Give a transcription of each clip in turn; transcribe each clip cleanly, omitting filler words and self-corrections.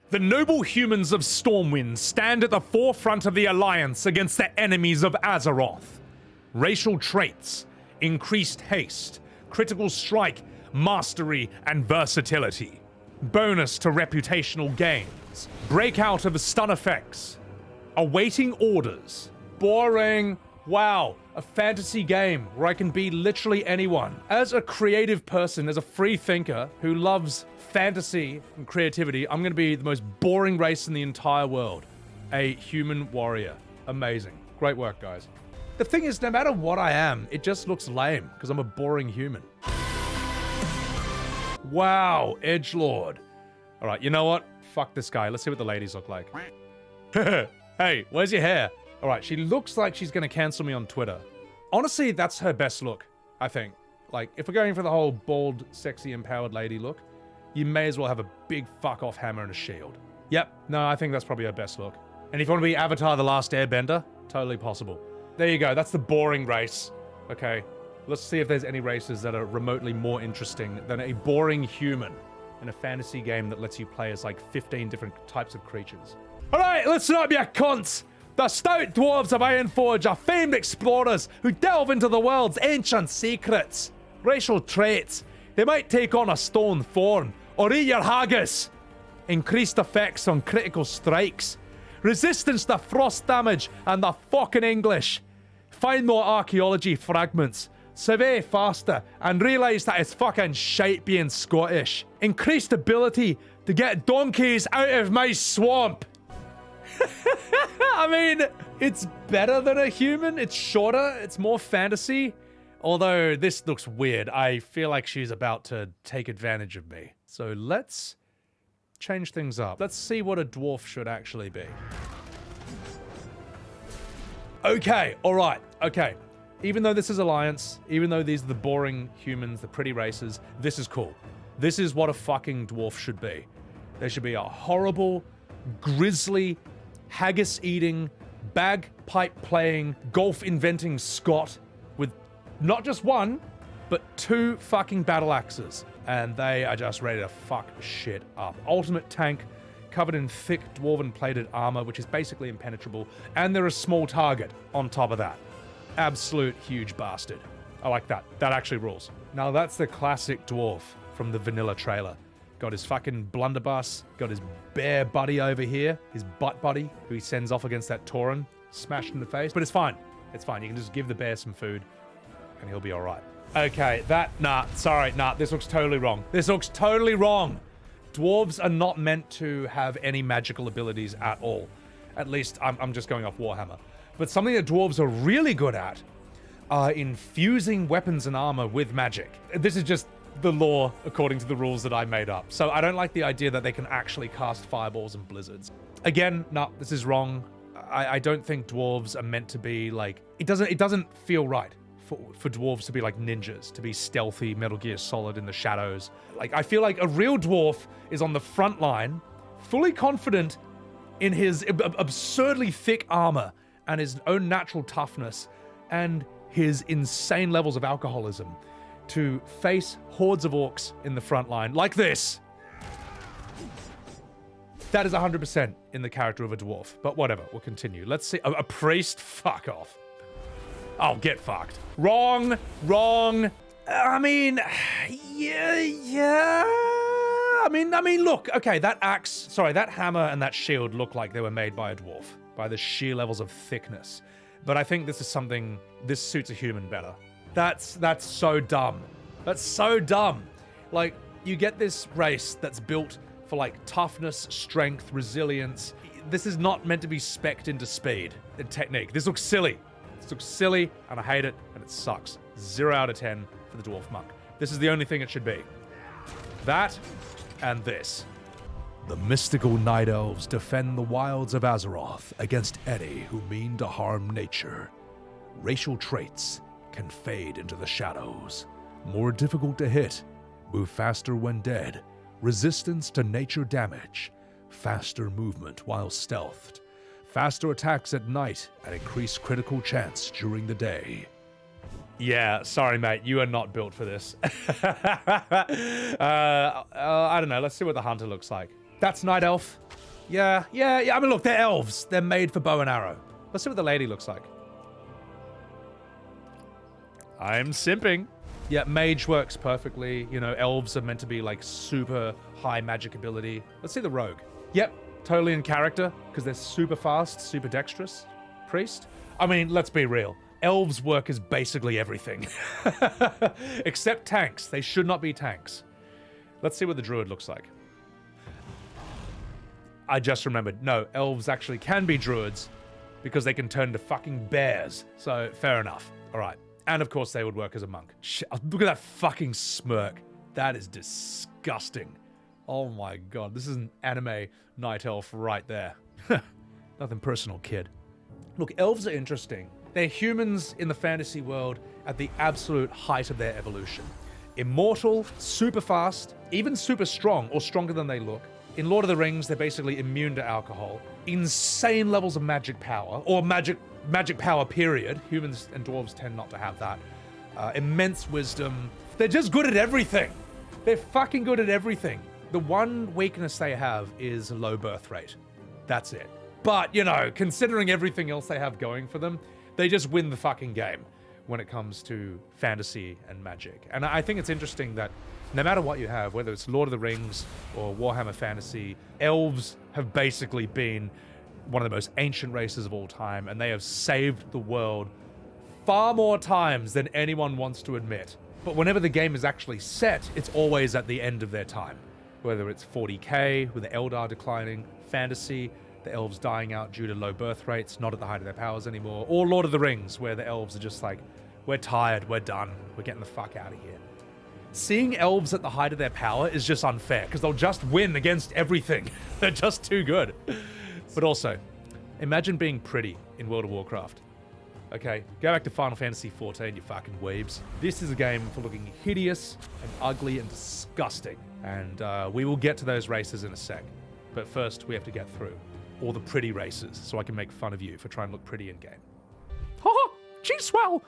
The noble humans of Stormwind stand at the forefront of the Alliance against the enemies of Azeroth. Racial traits: increased haste, critical strike, mastery, and versatility. Bonus to reputational gains. Breakout of stun effects. Awaiting orders. Boring. Wow, a fantasy game where I can be literally anyone. As a creative person, as a free thinker who loves fantasy and creativity, I'm gonna be the most boring race in the entire world. A human warrior. Amazing. Great work, guys. The thing is, no matter what I am, it just looks lame because I'm a boring human. Wow, edgelord. All right, you know what? Fuck this guy. Let's see what the ladies look like. Hey, where's your hair? All right, she looks like she's gonna cancel me on Twitter. Honestly, that's her best look, I think. Like, if we're going for the whole bald, sexy, empowered lady look, you may as well have a big fuck-off hammer and a shield. Yep, no, I think that's probably her best look. And if you want to be Avatar the Last Airbender, totally possible. There you go, that's the boring race. Okay, let's see if there's any races that are remotely more interesting than a boring human in a fantasy game that lets you play as like 15 different types of creatures. All right, listen up, you cunts! The stout dwarves of Ironforge are famed explorers who delve into the world's ancient secrets. Racial traits: they might take on a stone form or eat your haggis. Increased effects on critical strikes. Resistance to frost damage and the fucking English. Find more archaeology fragments. Survey faster and realize that it's fucking shite being Scottish. Increased ability to get donkeys out of my swamp. I mean, it's better than a human. It's shorter. It's more fantasy. Although this looks weird. I feel like she's about to take advantage of me. So let's change things up. Let's see what a dwarf should actually be. Okay, all right, okay. Even though this is Alliance, even though these are the boring humans, the pretty races, this is cool. This is what a fucking dwarf should be. There should be a horrible, grisly, haggis-eating, bagpipe-playing, golf-inventing Scot with not just one, but 2 fucking battle axes. And they are just ready to fuck shit up. Ultimate tank, covered in thick dwarven plated armor, which is basically impenetrable, and they're a small target on top of that. Absolute huge bastard. I like that. That actually rules. Now that's the classic dwarf from the vanilla trailer. Got his fucking blunderbuss, got his bear buddy over here, his butt buddy, who he sends off against that Tauren, smashed in the face. But it's fine. It's fine. You can just give the bear some food, and he'll be all right. Okay, this looks totally wrong. This looks totally wrong. Dwarves are not meant to have any magical abilities at all. At least, I'm just going off Warhammer. But something that dwarves are really good at are infusing weapons and armor with magic. This is just the lore according to the rules that I made up. So I don't like the idea that they can actually cast fireballs and blizzards. Again, no, this is wrong. I don't think dwarves are meant to be like... It doesn't feel right for dwarves to be like ninjas, to be stealthy, Metal Gear Solid in the shadows. Like, I feel like a real dwarf is on the front line, fully confident in his absurdly thick armor and his own natural toughness and his insane levels of alcoholism to face hordes of orcs in the front line like this. That is 100% in the character of a dwarf, but whatever, we'll continue. Let's see, a priest? Fuck off. Oh, get fucked. Wrong. I mean, yeah. I mean, look, okay, that hammer and that shield look like they were made by a dwarf, by the sheer levels of thickness. But I think this suits a human better. That's so dumb. That's so dumb. Like, you get this race that's built for like toughness, strength, resilience. This is not meant to be spec'd into speed and technique. This looks silly. This looks silly, and I hate it, and it sucks. 0 out of 10 for the Dwarf Monk. This is the only thing it should be. That, and this. The mystical night elves defend the wilds of Azeroth against any who mean to harm nature. Racial traits can fade into the shadows. More difficult to hit. Move faster when dead. Resistance to nature damage. Faster movement while stealthed. Faster attacks at night and increased critical chance during the day. Yeah, sorry, mate. You are not built for this. I don't know. Let's see what the hunter looks like. That's Night Elf. Yeah. I mean, look, they're elves. They're made for bow and arrow. Let's see what the lady looks like. I'm simping. Yeah, mage works perfectly. You know, elves are meant to be like super high magic ability. Let's see the rogue. Yep, totally in character because they're super fast, super dexterous. Priest. I mean, let's be real. Elves work as basically everything. Except tanks. They should not be tanks. Let's see what the druid looks like. I just remembered. No, elves actually can be druids because they can turn into fucking bears. So, fair enough. All right. And of course, they would work as a monk. Look at that fucking smirk. That is disgusting. Oh my god. This is an anime night elf right there. Nothing personal, kid. Look, elves are interesting. They're humans in the fantasy world at the absolute height of their evolution. Immortal, super fast, even super strong, or stronger than they look. In Lord of the Rings, they're basically immune to alcohol. Insane levels of magic power, or magic power, period. Humans and dwarves tend not to have that. Immense wisdom. They're just good at everything. They're fucking good at everything. The one weakness they have is low birth rate. That's it. But, you know, considering everything else they have going for them, they just win the fucking game when it comes to fantasy and magic. And I think it's interesting that no matter what you have, whether it's Lord of the Rings or Warhammer Fantasy, elves have basically been one of the most ancient races of all time, and they have saved the world far more times than anyone wants to admit. But whenever the game is actually set, it's always at the end of their time. Whether it's 40k, with the Eldar declining, fantasy, the elves dying out due to low birth rates, not at the height of their powers anymore, or Lord of the Rings, where the elves are just like, we're tired, we're done, we're getting the fuck out of here. Seeing elves at the height of their power is just unfair, because they'll just win against everything. They're just too good. But also, imagine being pretty in World of Warcraft. Okay, go back to Final Fantasy XIV, you fucking weebs. This is a game for looking hideous and ugly and disgusting. And we will get to those races in a sec. But first, we have to get through all the pretty races, so I can make fun of you for trying to look pretty in-game. Haha, gee swell!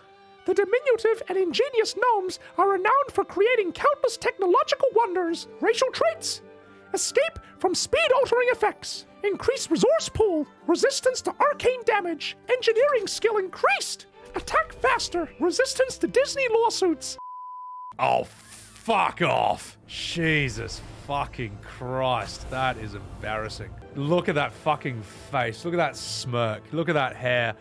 The diminutive and ingenious gnomes are renowned for creating countless technological wonders, racial traits, escape from speed-altering effects, increased resource pool, resistance to arcane damage, engineering skill increased, attack faster, resistance to Disney lawsuits. Oh, fuck off. Jesus fucking Christ. That is embarrassing. Look at that fucking face. Look at that smirk. Look at that hair.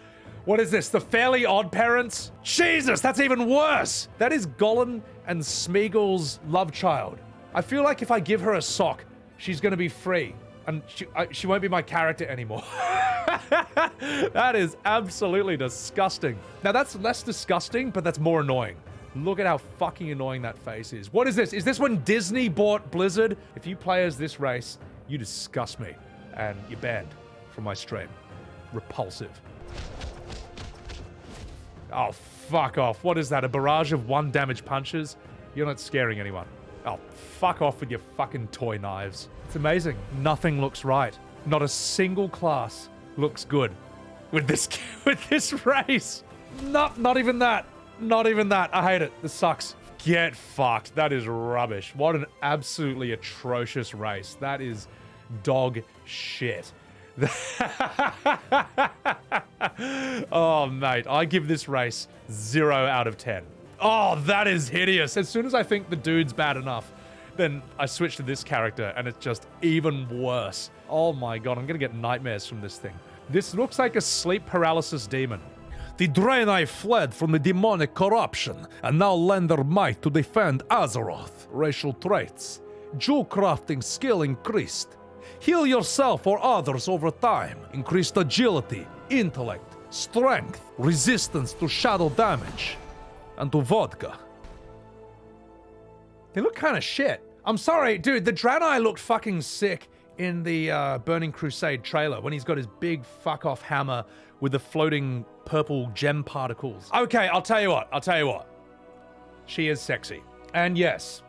What is this? The Fairly Odd Parents? Jesus, that's even worse. That is Gollum and Smeagol's love child. I feel like if I give her a sock, she's going to be free. And she won't be my character anymore. That is absolutely disgusting. Now, that's less disgusting, but that's more annoying. Look at how fucking annoying that face is. What is this? Is this when Disney bought Blizzard? If you play as this race, you disgust me. And you're banned from my stream. Repulsive. Oh, fuck off. What is that? A barrage of 1 damage punches? You're not scaring anyone. Oh, fuck off with your fucking toy knives. It's amazing. Nothing looks right. Not a single class looks good with this race. Not even that. Not even that. I hate it. This sucks. Get fucked. That is rubbish. What an absolutely atrocious race. That is dog shit. Oh, mate. I give this race 0 out of 10. Oh, that is hideous. As soon as I think the dude's bad enough, then I switch to this character, and it's just even worse. Oh my god, I'm gonna get nightmares from this thing. This looks like a sleep paralysis demon. The Draenei fled from the demonic corruption and now lend their might to defend Azeroth. Racial traits. Jewel crafting skill increased. Heal yourself or others over time. Increased agility, intellect, strength, resistance to shadow damage, and to vodka. They look kind of shit. I'm sorry, dude, the Draenei looked fucking sick in the Burning Crusade trailer when he's got his big fuck-off hammer with the floating purple gem particles. Okay, I'll tell you what. She is sexy. And yes,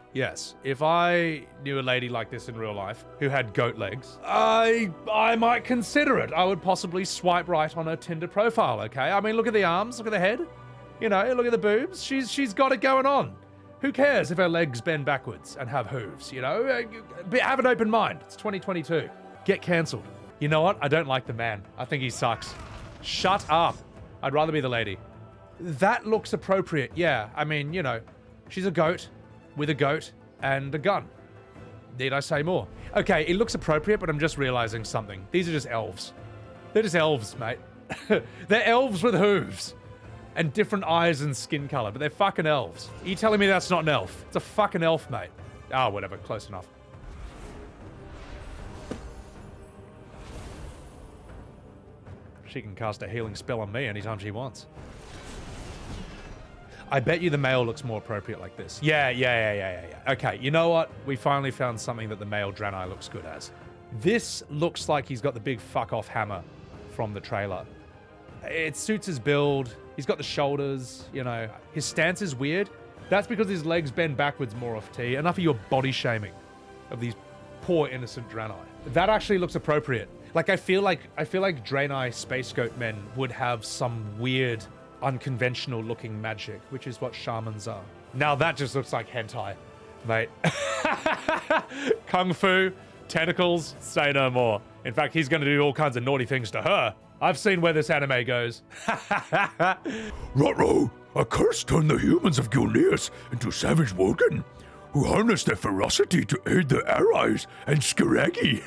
if I knew a lady like this in real life who had goat legs, I might consider it. I would possibly swipe right on her Tinder profile, okay? I mean, look at the arms, look at the head. You know, look at the boobs. She's got it going on. Who cares if her legs bend backwards and have hooves, you know? Have an open mind. It's 2022. Get cancelled. You know what? I don't like the man. I think he sucks. Shut up. I'd rather be the lady. That looks appropriate, yeah. I mean, you know, she's a goat with a goat and a gun. Need I say more? Okay, it looks appropriate, but I'm just realizing something. These are just elves. They're just elves, mate. They're elves with hooves and different eyes and skin color, but they're fucking elves. Are you telling me that's not an elf? It's a fucking elf, mate. Ah, whatever. Close enough. She can cast a healing spell on me anytime she wants. I bet you the male looks more appropriate like this. Yeah. Okay, you know what? We finally found something that the male Draenei looks good as. This looks like he's got the big fuck-off hammer from the trailer. It suits his build. He's got the shoulders, you know. His stance is weird. That's because his legs bend backwards more off T. Enough of your body shaming of these poor innocent Draenei. That actually looks appropriate. Like I feel like Draenei space goat men would have some weird, unconventional looking magic, which is what shamans are. Now that just looks like hentai, mate. Kung fu, tentacles, say no more. In fact, he's gonna do all kinds of naughty things to her. I've seen where this anime goes. Ruh-roh, a curse turned the humans of Gilneas into savage Worgan, who harnessed their ferocity to aid their allies and Skiragi.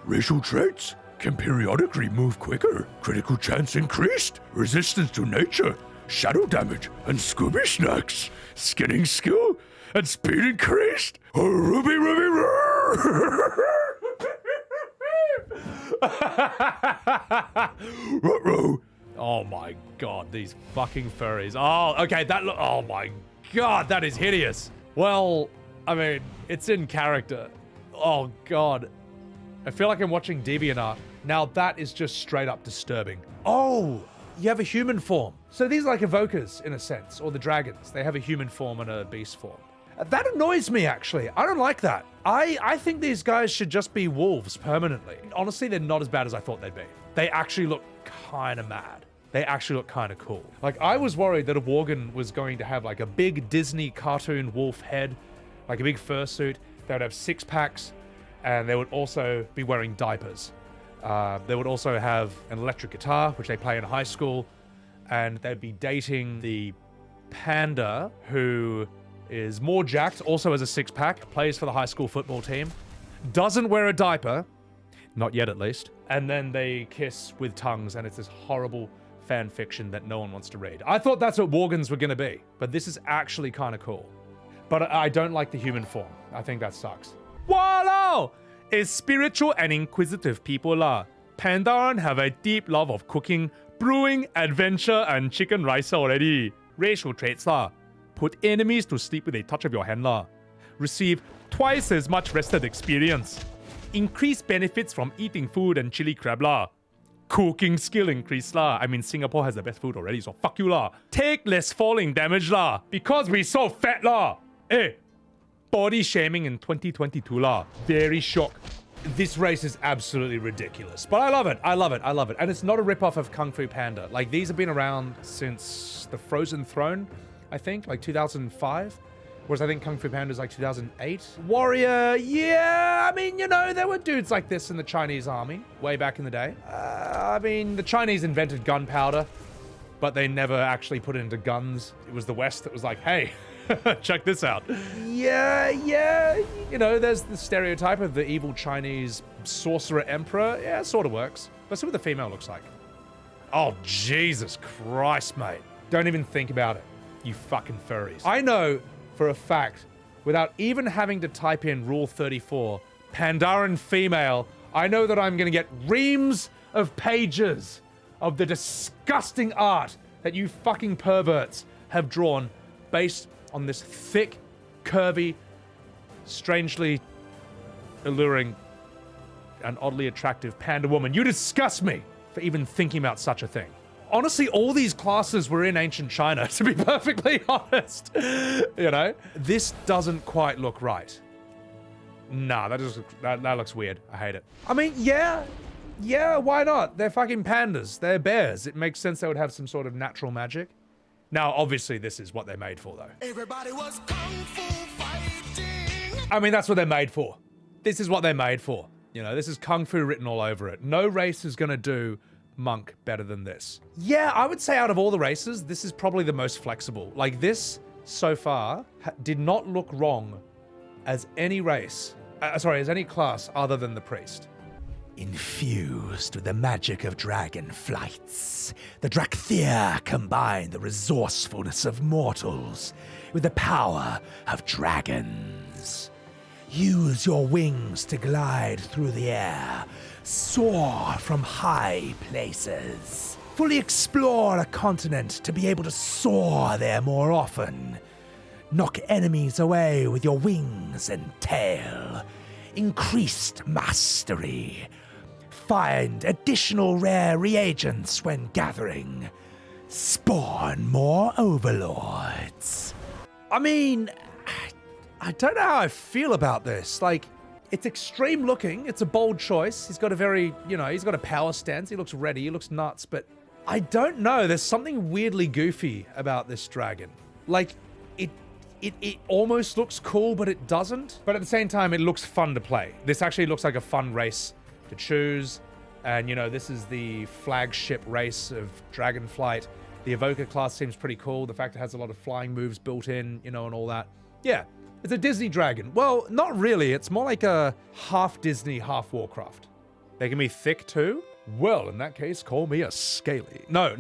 Racial traits can periodically move quicker, critical chance increased, resistance to nature, shadow damage, and Scooby snacks, skinning skill, and speed increased. Ruby. Ruh-roh. Oh my god, these fucking furries. Oh, okay, oh my god, that is hideous. Well, I mean, it's in character. Oh god. I feel like I'm watching DeviantArt. Now that is just straight up disturbing. Oh, you have a human form. So these are like evokers in a sense, or the dragons. They have a human form and a beast form. That annoys me, actually. I don't like that. I think these guys should just be wolves permanently. Honestly, they're not as bad as I thought they'd be. They actually look kind of mad. They actually look kind of cool. Like, I was worried that a Worgan was going to have like a big Disney cartoon wolf head, like a big fursuit. They would have six packs, and they would also be wearing diapers. They would also have an electric guitar, which they play in high school, and they'd be dating the panda, who is more jacked, also has a six-pack, plays for the high school football team, doesn't wear a diaper, not yet at least, and then they kiss with tongues, and it's this horrible fan fiction that no one wants to read. I thought that's what Worgans were going to be, but this is actually kind of cool. But I don't like the human form. I think that sucks. Wow! It's spiritual and inquisitive people lah. Pandaren have a deep love of cooking, brewing, adventure, and chicken rice already. Racial traits lah. Put enemies to sleep with a touch of your hand lah. Receive twice as much rested experience. Increase benefits from eating food and chili crab lah. Cooking skill increase lah. I mean, Singapore has the best food already, so fuck you lah. Take less falling damage lah. Because we so fat lah. Body shaming in 2022 lah. Very shocked. This race is absolutely ridiculous. But I love it. I love it. I love it. And it's not a ripoff of Kung Fu Panda. Like, these have been around since the Frozen Throne, I think, like 2005. Whereas I think Kung Fu Panda is like 2008. Warrior, yeah, I mean, you know, there were dudes like this in the Chinese army way back in the day. I mean, the Chinese invented gunpowder, but they never actually put it into guns. It was the West that was like, hey, check this out. Yeah, you know, there's the stereotype of the evil Chinese sorcerer emperor. Yeah, it sort of works. Let's see what the female looks like. Oh, Jesus Christ, mate. Don't even think about it, you fucking furries. I know for a fact, without even having to type in Rule 34, Pandaren female, I know that I'm gonna get reams of pages of the disgusting art that you fucking perverts have drawn based on this thick, curvy, strangely alluring, and oddly attractive panda woman. You disgust me for even thinking about such a thing. Honestly, all these classes were in ancient China, to be perfectly honest. You know? This doesn't quite look right. Nah, that looks weird. I hate it. I mean, yeah, why not? They're fucking pandas. They're bears. It makes sense they would have some sort of natural magic. Now, obviously, this is what they're made for, though. Everybody was kung fu fighting. I mean, that's what they're made for. This is what they're made for. You know, this is Kung Fu written all over it. No race is going to do Monk better than this. Yeah, I would say out of all the races, this is probably the most flexible. Like, this, so far, did not look wrong as any race, as any class other than the priest. Infused with the magic of dragonflights, the Dracthyr combine the resourcefulness of mortals with the power of dragons. Use your wings to glide through the air, soar from high places. Fully explore a continent to be able to soar there more often. Knock enemies away with your wings and tail. Increased mastery. Find additional rare reagents when gathering. Spawn more overlords. I mean, I don't know how I feel about this. Like, it's extreme looking. It's a bold choice. He's got a very, he's got a power stance. He looks ready. He looks nuts. But I don't know. There's something weirdly goofy about this dragon. Like, it almost looks cool, but it doesn't. But at the same time, it looks fun to play. This actually looks like a fun race to choose. And, this is the flagship race of Dragonflight. The Evoker class seems pretty cool. The fact it has a lot of flying moves built in, and all that. Yeah, it's a Disney dragon. Well, not really. It's more like a half Disney, half Warcraft. They can be thick too? Well, in that case, call me a scaly. No.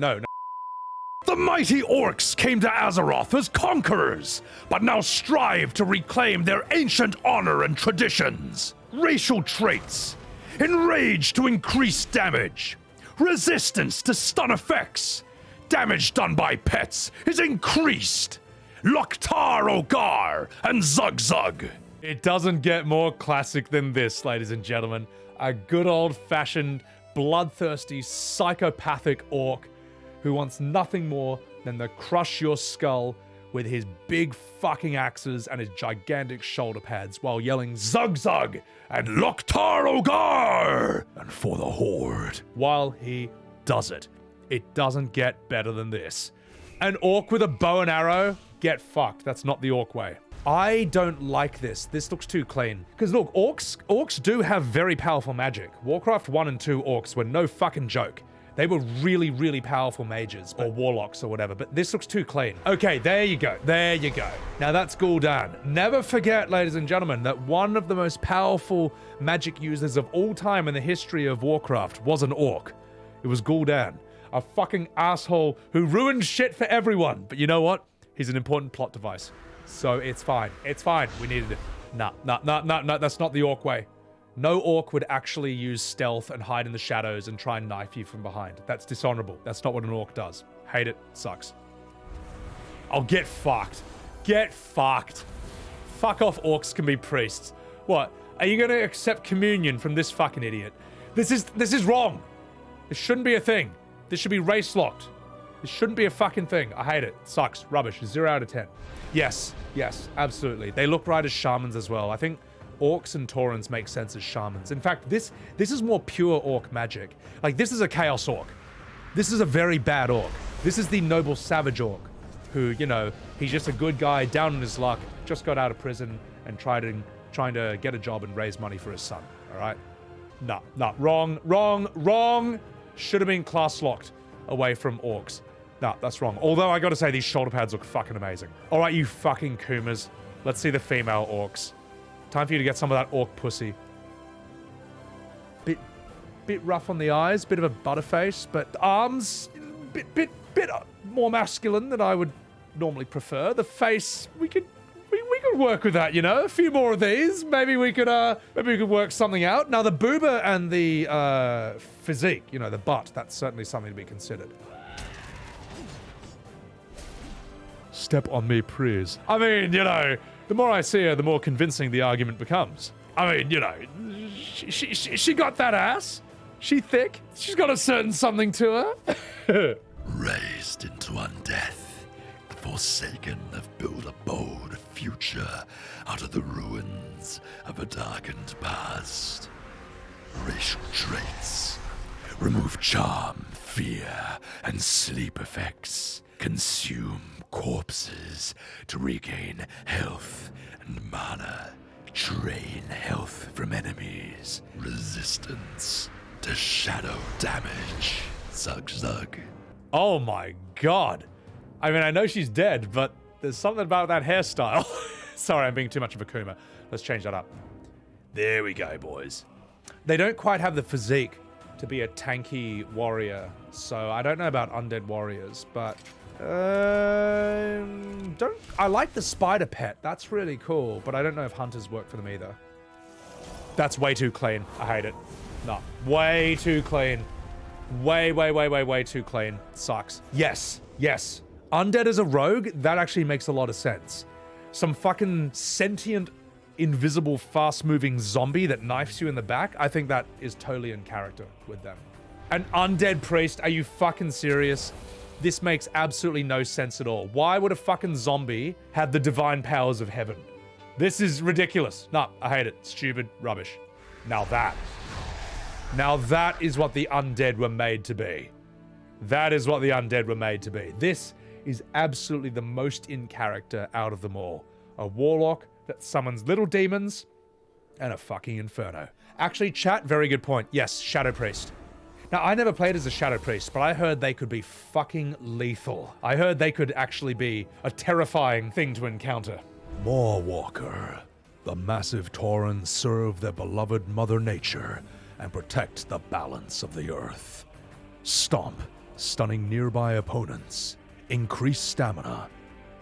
The mighty orcs came to Azeroth as conquerors, but now strive to reclaim their ancient honor and traditions. Racial traits. Enrage to increase damage. Resistance to stun effects. Damage done by pets is increased. Loktar Ogar and Zug. It doesn't get more classic than this, ladies and gentlemen. A good old-fashioned, bloodthirsty, psychopathic orc who wants nothing more than to crush your skull with his big fucking axes and his gigantic shoulder pads while yelling Zug and Loktar Ogar and for the Horde. While he does it. It doesn't get better than this. An orc with a bow and arrow? Get fucked. That's not the orc way. I don't like this. This looks too clean. Because look, orcs do have very powerful magic. Warcraft 1 and 2 orcs were no fucking joke. They were really, really powerful mages, or warlocks or whatever, but this looks too clean. Okay, there you go. Now that's Gul'dan. Never forget, ladies and gentlemen, that one of the most powerful magic users of all time in the history of Warcraft was an orc. It was Gul'dan, a fucking asshole who ruined shit for everyone. But you know what? He's an important plot device. So it's fine. We needed it. No, that's not the orc way. No orc would actually use stealth and hide in the shadows and try and knife you from behind. That's dishonorable. That's not what an orc does. Hate it. Sucks. Oh, get fucked. Get fucked. Fuck off, orcs can be priests. What? Are you gonna accept communion from this fucking idiot? This is wrong. This shouldn't be a thing. This should be race locked. This shouldn't be a fucking thing. I hate it. Sucks. Rubbish. 0 out of 10. Yes, absolutely. They look right as shamans as well. I think orcs and taurens make sense as shamans. In fact, this is more pure orc magic. Like, this is a chaos orc. This is a very bad orc. This is the noble savage orc who, he's just a good guy, down on his luck, just got out of prison and trying to get a job and raise money for his son. All right? No, wrong. Should have been class locked away from orcs. No, that's wrong. Although I gotta say, these shoulder pads look fucking amazing. All right, you fucking Kumas. Let's see the female orcs. Time for you to get some of that orc pussy. Bit rough on the eyes, bit of a butterface, but arms, bit more masculine than I would normally prefer. The face, we could work with that, A few more of these, maybe we could work something out. Now the booba and the physique, the butt, that's certainly something to be considered. Step on me, please. I mean, the more I see her, the more convincing the argument becomes. I mean, she got that ass. She thick. She's got a certain something to her. Raised into undeath, the Forsaken have built a bold future out of the ruins of a darkened past. Racial traits. Remove charm, fear, and sleep effects. Consume corpses to regain health and mana. Drain health from enemies. Resistance to shadow damage. Zug zug. Oh my god. I mean, I know she's dead, but there's something about that hairstyle. Sorry, I'm being too much of a Kuma. Let's change that up. There we go, boys. They don't quite have the physique to be a tanky warrior, so I don't know about undead warriors, but I like the spider pet. That's really cool, but I don't know if hunters work for them either. That's way too clean. I hate it. No, way too clean. Way too clean. Sucks. Yes. Undead as a rogue, that actually makes a lot of sense. Some fucking sentient, invisible, fast-moving zombie that knifes you in the back, I think that is totally in character with them. An undead priest, are you fucking serious? This makes absolutely no sense at all. Why would a fucking zombie have the divine powers of heaven? This is ridiculous. No, I hate it. Stupid rubbish. Now that is what the undead were made to be. That is what the undead were made to be. This is absolutely the most in character out of them all. A warlock that summons little demons and a fucking inferno. Actually, chat, very good point. Yes, Shadow Priest. Now, I never played as a Shadow Priest, but I heard they could be fucking lethal. I heard they could actually be a terrifying thing to encounter. Walker. The massive Tauren serve their beloved Mother Nature and protect the balance of the earth. Stomp, stunning nearby opponents. Increased stamina.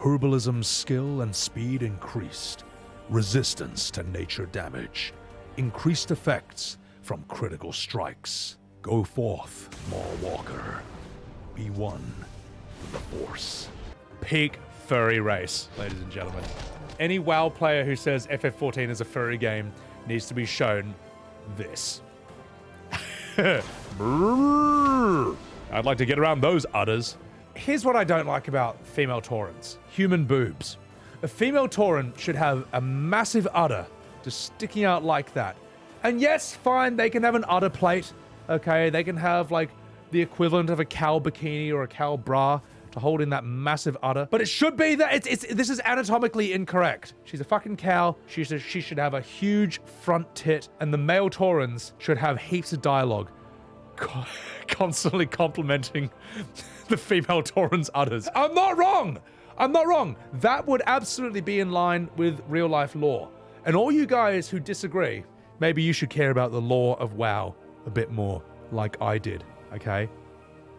Herbalism skill and speed increased. Resistance to nature damage. Increased effects from critical strikes. Go forth, Walker. Be one with the Force. Peak furry race, ladies and gentlemen. Any WoW player who says FF14 is a furry game needs to be shown this. I'd like to get around those udders. Here's what I don't like about female Taurens. Human boobs. A female Tauren should have a massive udder just sticking out like that. And yes, fine, they can have an udder plate. Okay, they can have like the equivalent of a cow bikini or a cow bra to hold in that massive udder. But it should be that this is anatomically incorrect. She's a fucking cow. She should have a huge front tit, and the male Taurens should have heaps of dialogue constantly complimenting the female Tauren's udders. I'm not wrong. That would absolutely be in line with real life lore. And all you guys who disagree, maybe you should care about the lore of WoW a bit more, like I did, okay?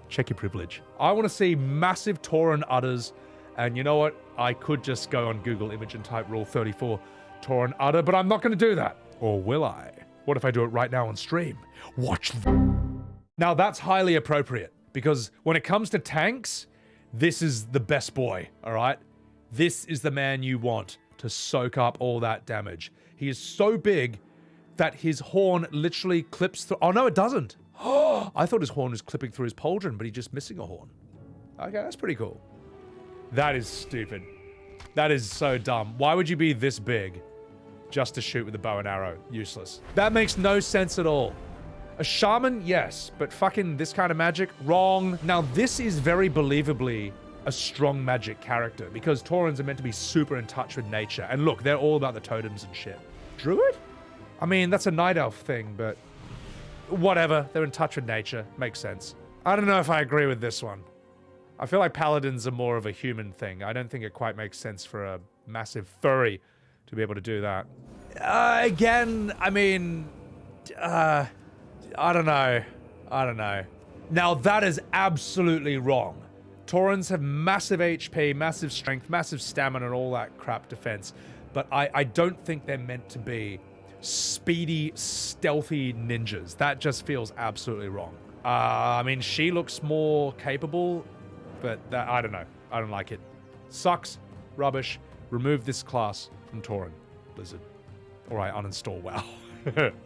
Check your privilege. I want to see massive Tauren udders, and you know what? I could just go on Google image and type Rule 34 Tauren udder, but I'm not going to do that. Or will I? What if I do it right now on stream? Watch. Now that's highly appropriate, because when it comes to tanks, this is the best boy, all right? This is the man you want to soak up all that damage. He is so big that his horn literally clips through. Oh, no, it doesn't. Oh, I thought his horn was clipping through his pauldron, but he's just missing a horn. Okay, that's pretty cool. That is stupid. That is so dumb. Why would you be this big just to shoot with a bow and arrow? Useless. That makes no sense at all. A shaman, yes, but fucking this kind of magic? Wrong. Now, this is very believably a strong magic character, because Taurens are meant to be super in touch with nature. And look, they're all about the totems and shit. Druid? I mean, that's a night elf thing, but whatever. They're in touch with nature. Makes sense. I don't know if I agree with this one. I feel like paladins are more of a human thing. I don't think it quite makes sense for a massive furry to be able to do that. Again, I mean, I don't know. Now, that is absolutely wrong. Taurens have massive HP, massive strength, massive stamina, and all that crap defense. But I don't think they're meant to be speedy, stealthy ninjas. That just feels absolutely wrong. I mean, she looks more capable, but that, I don't know. I don't like it. Sucks. Rubbish. Remove this class from Tauren, Blizzard. Or I uninstall WoW.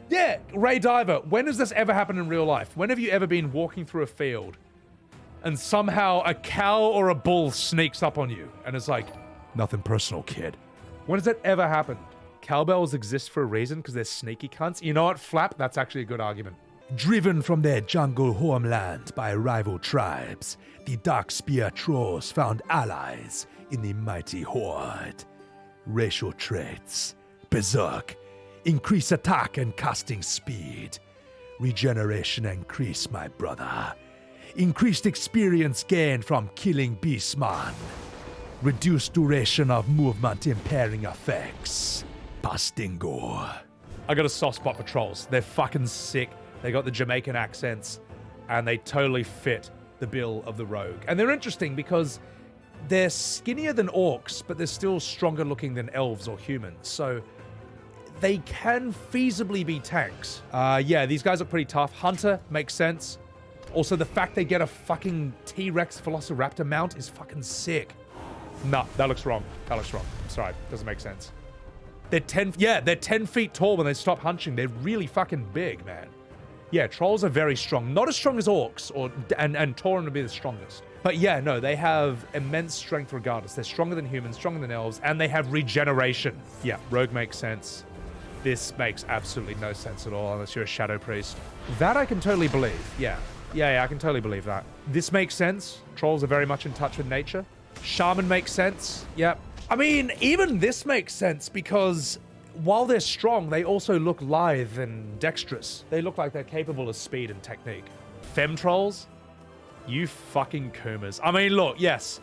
Yeah, Ray Diver. When has this ever happened in real life? When have you ever been walking through a field and somehow a cow or a bull sneaks up on you and it's like, Nothing personal, kid. when has that ever happened? Cowbells exist for a reason because they're sneaky cunts. You know what, Flap? That's actually a good argument. Driven from their jungle homeland by rival tribes, the Darkspear Trolls found allies in the mighty Horde. Racial traits, Berserk. Increase attack and casting speed. Regeneration increase, my brother. Increased experience gained from killing Beastman. Reduced duration of movement impairing effects. Pastingo. I got a soft spot for trolls. They're fucking sick. They got the Jamaican accents, and they totally fit the bill of the rogue. And they're interesting because they're skinnier than orcs, but they're still stronger looking than elves or humans. So they can feasibly be tanks. Yeah, these guys are pretty tough. Hunter makes sense. Also, the fact they get a fucking T-Rex Velociraptor mount is fucking sick. Nah, that looks wrong. That looks wrong. I'm sorry. Doesn't make sense. They're 10 feet tall when they stop hunching. They're really fucking big, man. Yeah, trolls are very strong. Not as strong as orcs, and Tauren would be the strongest. But yeah, no, they have immense strength regardless. They're stronger than humans, stronger than elves, and they have regeneration. Yeah, rogue makes sense. This makes absolutely no sense at all unless you're a shadow priest. That I can totally believe. Yeah, I can totally believe that. This makes sense. Trolls are very much in touch with nature. Shaman makes sense. Yep. I mean, even this makes sense because while they're strong, they also look lithe and dexterous. They look like they're capable of speed and technique. Fem trolls? You fucking Kumas. I mean, look, yes.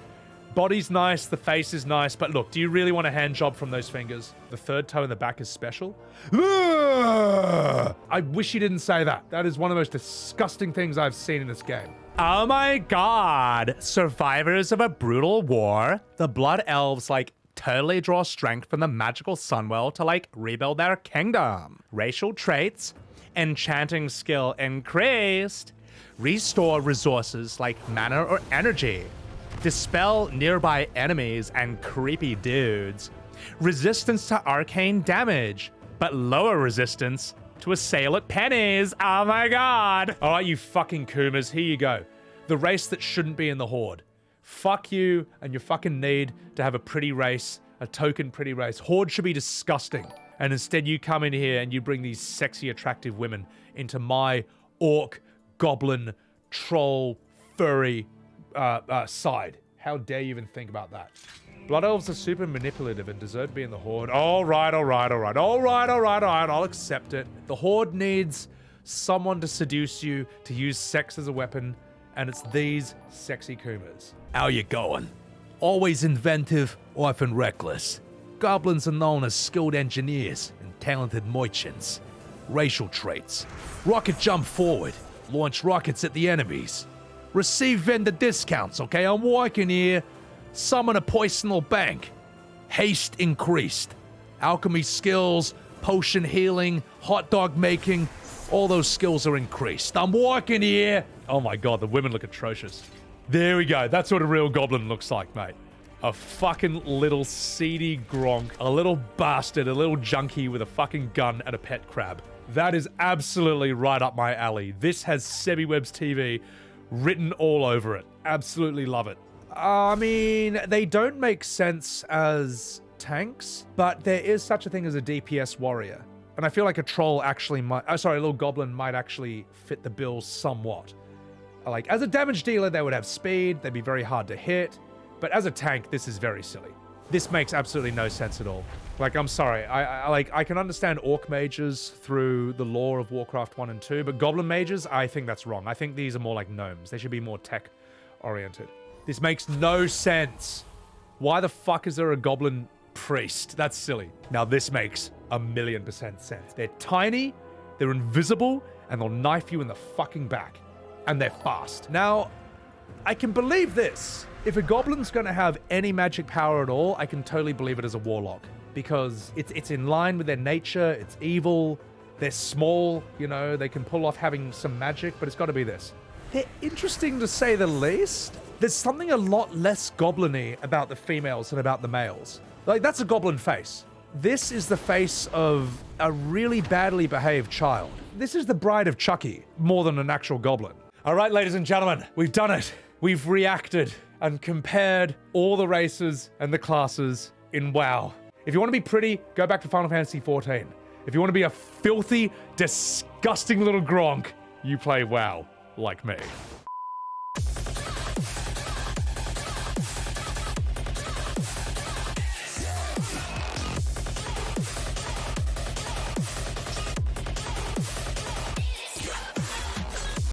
Body's nice, the face is nice, but look, do you really want a hand job from those fingers? The third toe in the back is special? I wish you didn't say that. That is one of the most disgusting things I've seen in this game. Oh my god. Survivors of a brutal war. The blood elves, totally draw strength from the magical Sunwell to, rebuild their kingdom. Racial traits. Enchanting skill increased. Restore resources like mana or energy. Dispel nearby enemies and creepy dudes. Resistance to arcane damage, but lower resistance to assail at pennies. Oh my god. All right, you fucking Kumas, here you go. The race that shouldn't be in the Horde. Fuck you and your fucking need to have a pretty race, a token pretty race. Horde should be disgusting. And instead you come in here and you bring these sexy, attractive women into my orc, goblin, troll, furry side. How dare you even think about that? Blood elves are super manipulative and deserve to be in the Horde. All right, I'll accept it. The Horde needs someone to seduce you, to use sex as a weapon, and it's these sexy Kumas. How you going? Always inventive, often reckless. Goblins are known as skilled engineers and talented merchants. Racial traits. Rocket jump forward. Launch rockets at the enemies. Receive vendor discounts, okay? I'm working here. Summon a poisonal bank. Haste increased. Alchemy skills, potion healing, hot dog making, all those skills are increased. I'm working here. Oh my god, the women look atrocious. There we go. That's what a real goblin looks like, mate. A fucking little seedy gronk, a little bastard, a little junkie with a fucking gun and a pet crab. That is absolutely right up my alley. This has Sebbywebz TV written all over it. Absolutely love it. I mean, they don't make sense as tanks, but there is such a thing as a DPS warrior. And I feel like a troll actually might... a little goblin might actually fit the bill somewhat. As a damage dealer, they would have speed, they'd be very hard to hit. But as a tank, this is very silly. This makes absolutely no sense at all. I'm sorry, I can understand orc mages through the lore of Warcraft 1 and 2, but goblin mages, I think that's wrong. I think these are more like gnomes. They should be more tech-oriented. This makes no sense. Why the fuck is there a goblin priest? That's silly. Now this makes 1,000,000% sense. They're tiny, they're invisible, and they'll knife you in the fucking back. And they're fast. Now, I can believe this. If a goblin's gonna have any magic power at all, I can totally believe it as a warlock. Because it's in line with their nature, it's evil, they're small, they can pull off having some magic, but it's gotta be this. They're interesting to say the least. There's something a lot less goblin-y about the females than about the males. That's a goblin face. This is the face of a really badly behaved child. This is the bride of Chucky, more than an actual goblin. All right, ladies and gentlemen, we've done it. We've reacted and compared all the races and the classes in WoW. If you want to be pretty, go back to Final Fantasy XIV. If you want to be a filthy, disgusting little gronk, you play WoW like me.